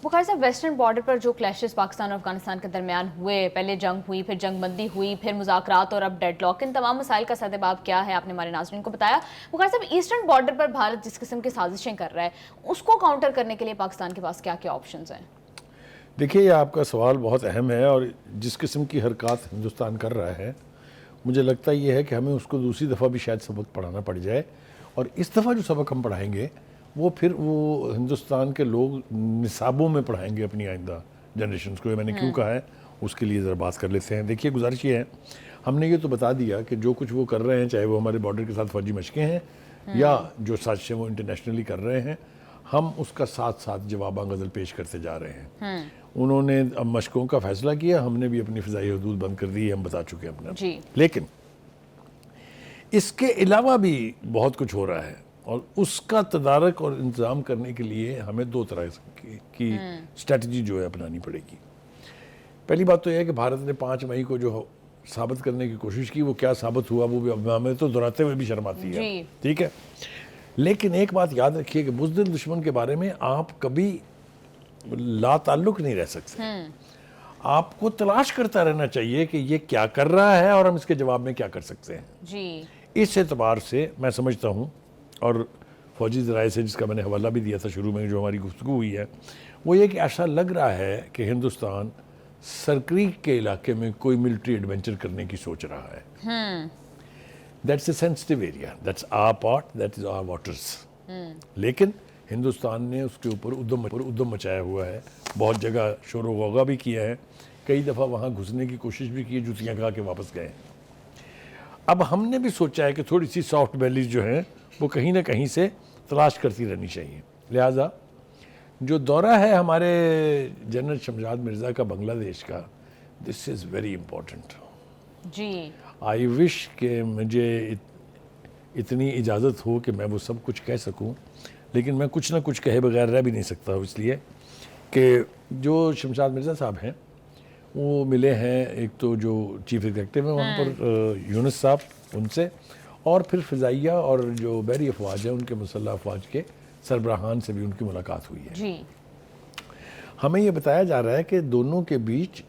बुखारी साहब, western border पर जो क्लैशेस पाकिस्तान और अफगानिस्तान के दरमियान हुए, पहले जंग हुई, फिर जंगबंदी हुई, फिर मुज़ाकरात और अब डेडलॉक, इन तमाम मसाइल का सद्देबाब क्या है आपने हमारे नाज़रीन को बताया। बुखारी साहब, ईस्टर्न बॉर्डर पर भारत जिस किस्म की साजिशें कर रहा है, उसको काउंटर करने के लिए पाकिस्तान के पास क्या क्या ऑप्शन हैं? देखिए, ये आपका सवाल बहुत अहम है और जिस किस्म की हरकत हिंदुस्तान कर रहा है, मुझे लगता ये है कि हमें उसको दूसरी दफ़ा भी शायद सबक पढ़ाना पड़ जाए। और इस दफ़ा जो सबक हम पढ़ाएंगे वो फिर वो हिंदुस्तान के लोग निसाबों में पढ़ाएंगे अपनी आइंदा जनरेशन को। ये मैंने क्यों कहा है उसके लिए ज़रा बात कर लेते हैं। देखिए, गुजारिश ये है, हमने ये तो बता दिया कि जो कुछ वो कर रहे हैं, चाहे वो हमारे बॉर्डर के साथ फौजी मशकें हैं या जो साजिशें वो इंटरनेशनली कर रहे हैं, हम उसका साथ साथ जवाबा गज़ल पेश करते जा रहे हैं। उन्होंने अब मशकों का फैसला किया, हमने भी अपनी फ़िज़ाई हदूद बंद कर दी, हम बता चुके हैं अपने। लेकिन इसके अलावा भी बहुत कुछ हो रहा है और उसका तदारक और इंतज़ाम करने के लिए हमें दो तरह की स्ट्रेटजी जो है अपनानी पड़ेगी। पहली बात तो यह है कि भारत ने 5 मई को जो साबित करने की कोशिश की, वो क्या साबित हुआ वो भी अब हमें तो दोहराते हुए भी शर्म आती है, ठीक है। लेकिन एक बात याद रखिए कि बुज़दिल दुश्मन के बारे में आप कभी ला ताल्लुक नहीं रह सकते। आपको तलाश करता रहना चाहिए कि ये क्या कर रहा है और हम इसके जवाब में क्या कर सकते हैं जी। इस एतबार से मैं समझता हूँ, और फौजी ज़राए से जिसका मैंने हवाला भी दिया था शुरू में जो हमारी गुफ्तगू हुई है, वो ये कि ऐसा लग रहा है कि हिंदुस्तान सरक्रीक के इलाके में कोई मिलिट्री एडवेंचर करने की सोच रहा है। That's a sensitive area, that's our part, that is our waters. लेकिन हिंदुस्तान ने उसके ऊपर उद्यम मचाया हुआ है, बहुत जगह शोर गौगा भी किया है, कई दफ़ा वहाँ घुसने की कोशिश भी की है, जूतियाँ खा के वापस गए। अब हमने भी सोचा है कि थोड़ी सी सॉफ्ट वैलीज जो हैं वो कहीं ना कहीं से तलाश करती रहनी चाहिए। लिहाजा जो दौरा है हमारे जनरल शमशाद मिर्ज़ा का बांग्लादेश का, दिस इज़ वेरी इम्पोर्टेंट जी। आई विश कि मुझे इतनी इजाज़त हो कि मैं वो सब कुछ कह सकूं, लेकिन मैं कुछ ना कुछ कहे बगैर रह भी नहीं सकता हूँ, इसलिए कि जो शमशाद मिर्ज़ा साहब हैं वो मिले हैं, एक तो जो चीफ एग्जीक्यूटिव हैं वहाँ पर यूनुस साहब, उनसे, और फिर फ़िज़ाइया और जो बहरी अफवाज है उनके मुसल्लह अफवाज के सरबराहान से भी उनकी मुलाकात हुई है जी। हमें ये बताया जा रहा है कि दोनों के बीच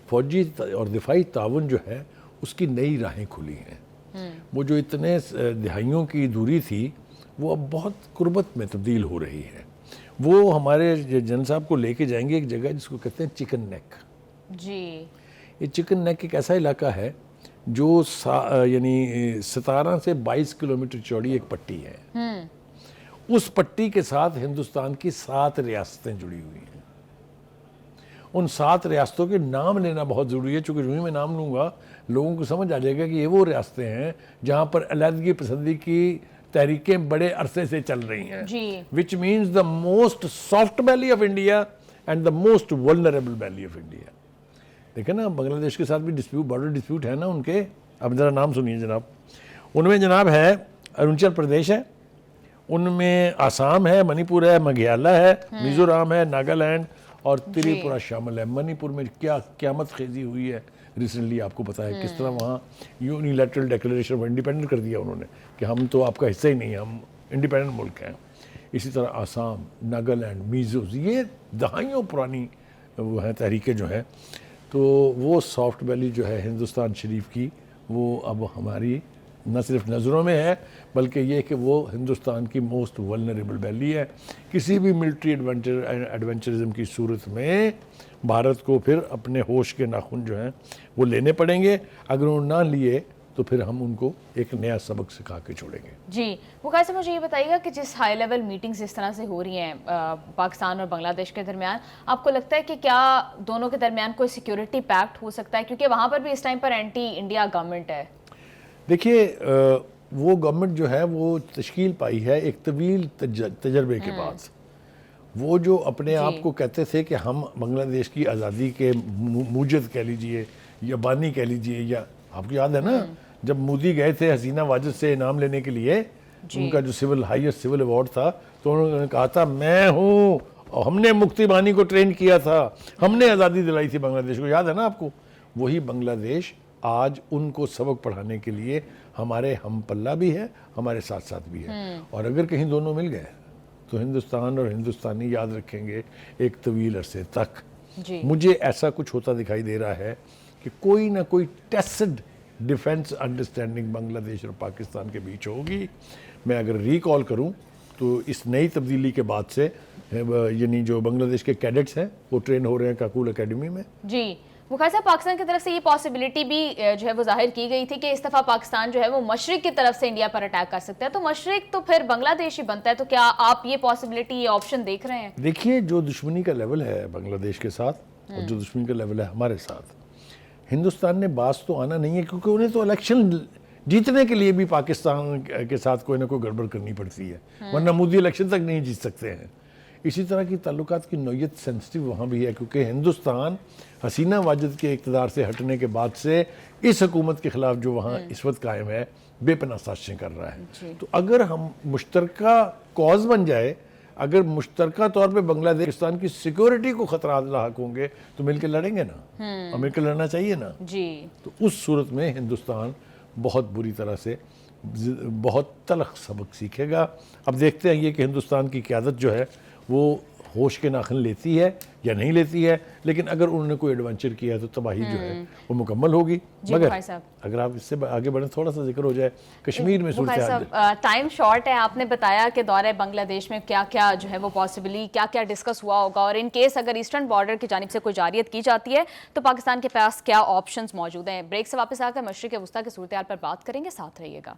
फ़ौजी और दिफाई ताउन जो है उसकी नई राहें खुली हैं। वो जो इतने दहाइयों की दूरी थी वो अब बहुत कुर्बत में तब्दील हो रही है। वो हमारे जनरल साहब को लेके जाएंगे एक जगह जिसको कहते हैं चिकन नेक जी। ये चिकन नेक एक ऐसा इलाका है जो यानी 17 से 22 किलोमीटर चौड़ी एक पट्टी है। उस पट्टी के साथ हिंदुस्तान की 7 रियासतें जुड़ी हुई हैं। उन 7 रियासतों के नाम लेना बहुत ज़रूरी है, चूँकि जो मैं नाम लूँगा लोगों को समझ आ जाएगा कि ये वो रियासतें हैं जहाँ पर अलहदगी पसंदी की तहरीकें बड़े अरसे से चल रही हैं, which means the most soft valley of India and the most vulnerable valley of India. देखें ना, बांग्लादेश के साथ भी डिस्प्यूट, बॉर्डर डिस्प्यूट है ना उनके। अब ज़रा नाम सुनिए जनाब, उनमें जनाब है अरुणाचल प्रदेश है, उनमें आसाम है, मणिपुर है, मेघालय है, मिजोरम है, नागालैंड और त्रिपुरा शामिल है। मणिपुर में क्या क़यामत खेजी हुई है रिसेंटली, आपको पता है किस तरह वहाँ यूनिलैटरल डिक्लेरेशन ऑफ इंडिपेंडेंट कर दिया उन्होंने कि हम तो आपका हिस्सा ही नहीं है, हम इंडिपेंडेंट मुल्क हैं। इसी तरह आसाम, नागालैंड, मिज़ोज, ये दहाइयों पुरानी वो हैं तहरीकें जो हैं। तो वो सॉफ्ट वैली जो है हिंदुस्तान शरीफ की, वो अब हमारी न सिर्फ नज़रों में है बल्कि ये कि वो हिंदुस्तान की मोस्ट वल्नरेबल वैली है। किसी भी मिलिट्री एडवेंचरिज्म की सूरत में भारत को फिर अपने होश के नाखून जो हैं वो लेने पड़ेंगे। अगर वो ना लिए तो फिर हम उनको एक नया सबक सिखा के छोड़ेंगे जी। बुखारी साहब, मुझे ये बताइएगा कि जिस हाई लेवल मीटिंग्स इस तरह से हो रही हैं पाकिस्तान और बांग्लादेश के दरमियान, आपको लगता है कि क्या दोनों के दरमियान कोई सिक्योरिटी पैक्ट हो सकता है, क्योंकि वहाँ पर भी इस टाइम पर एंटी इंडिया गवर्नमेंट है? देखिए, वो गवर्नमेंट जो है वो तश्कील पाई है एक तवील तजर्बे के बाद। वो जो अपने आप को कहते थे कि हम बांग्लादेश की आज़ादी के मूजद कह लीजिए या बानी कह लीजिए, या आपको याद है ना जब मोदी गए थे हसीना वाजिद से इनाम लेने के लिए, उनका जो हाईएस्ट सिविल अवार्ड था, तो उन्होंने कहा था मैं हूँ, हमने मुक्ति बानी को ट्रेन किया था, हमने आज़ादी दिलाई थी बांग्लादेश को, याद है ना आपको। वही बांग्लादेश आज उनको सबक पढ़ाने के लिए हमारे हम पल्ला भी है, हमारे साथ साथ भी है। और अगर कहीं दोनों मिल गए तो हिंदुस्तान और हिंदुस्तानी याद रखेंगे एक तवील अरसे तक। जी मुझे ऐसा कुछ होता दिखाई दे रहा है कि कोई ना कोई टेस्टेड डिफेंस अंडरस्टैंडिंग बांग्लादेश और पाकिस्तान के बीच होगी। मैं अगर रिकॉल करूं तो इस नई तब्दीली के बाद से यानी जो बांग्लादेश के कैडेट्स हैं वो ट्रेन हो रहे हैं काकुल एकेडमी में। जी मुखर साहब, पाकिस्तान की तरफ से ये पॉसिबिलिटी भी जो है वो जाहिर की गई थी कि इस दफ़ा पाकिस्तान जो है वो मशरिक की तरफ से इंडिया पर अटैक कर सकता है, तो मशरिक तो फिर बांग्लादेश ही बनता है, तो क्या आप ये पॉसिबिलिटी, ये ऑप्शन देख रहे हैं? देखिए, जो दुश्मनी का लेवल है बांग्लादेश के साथ और जो दुश्मनी का लेवल है हमारे साथ, हिंदुस्तान ने बास तो आना नहीं है, क्योंकि उन्हें तो इलेक्शन जीतने के लिए भी पाकिस्तान के साथ कोई ना कोई गड़बड़ करनी पड़ती है, वरना मोदी इलेक्शन तक नहीं जीत सकते हैं। इसी तरह की ताल्लुकात की नौयत सेंसिटिव वहाँ भी है, क्योंकि हिंदुस्तान हसीना वाजिद के इक़्तिदार से हटने के बाद से इस हुकूमत के ख़िलाफ़ जो वहाँ इस वक्त कायम है बेपनाह साजिशें कर रहा है। तो अगर हम मुश्तरका कॉज बन जाए, अगर मुश्तरका तौर पे बांग्लादेश की सिक्योरिटी को ख़तरा लाक होंगे तो मिलकर लड़ेंगे ना, और मिलकर लड़ना चाहिए ना। जी तो उस सूरत में हिंदुस्तान बहुत बुरी तरह से बहुत तलख सबक सीखेगा। अब देखते हैं ये कि हिंदुस्तान की क़यादत जो है वो होश के नाखन लेती है या नहीं लेती है, लेकिन अगर उन्होंने कोई एडवेंचर किया है तो तबाही जो है वो मुकम्मल होगी। मगर अगर आप इससे आगे बढ़ें, थोड़ा सा जिक्र हो जाए कश्मीर में सूरत टाइम शॉर्ट है, आपने बताया कि दौरे बांग्लादेश में क्या क्या जो है वो पॉसिबली क्या क्या डिस्कस हुआ होगा, और इन केस अगर ईस्टर्न बॉर्डर की जानिब से कोई जारियत की जाती है तो पाकिस्तान के पास क्या ऑप्शंस मौजूद हैं। ब्रेक से वापस आकर मशरिक़ वस्ता की सूरत हाल पर बात करेंगे, साथ रहिएगा।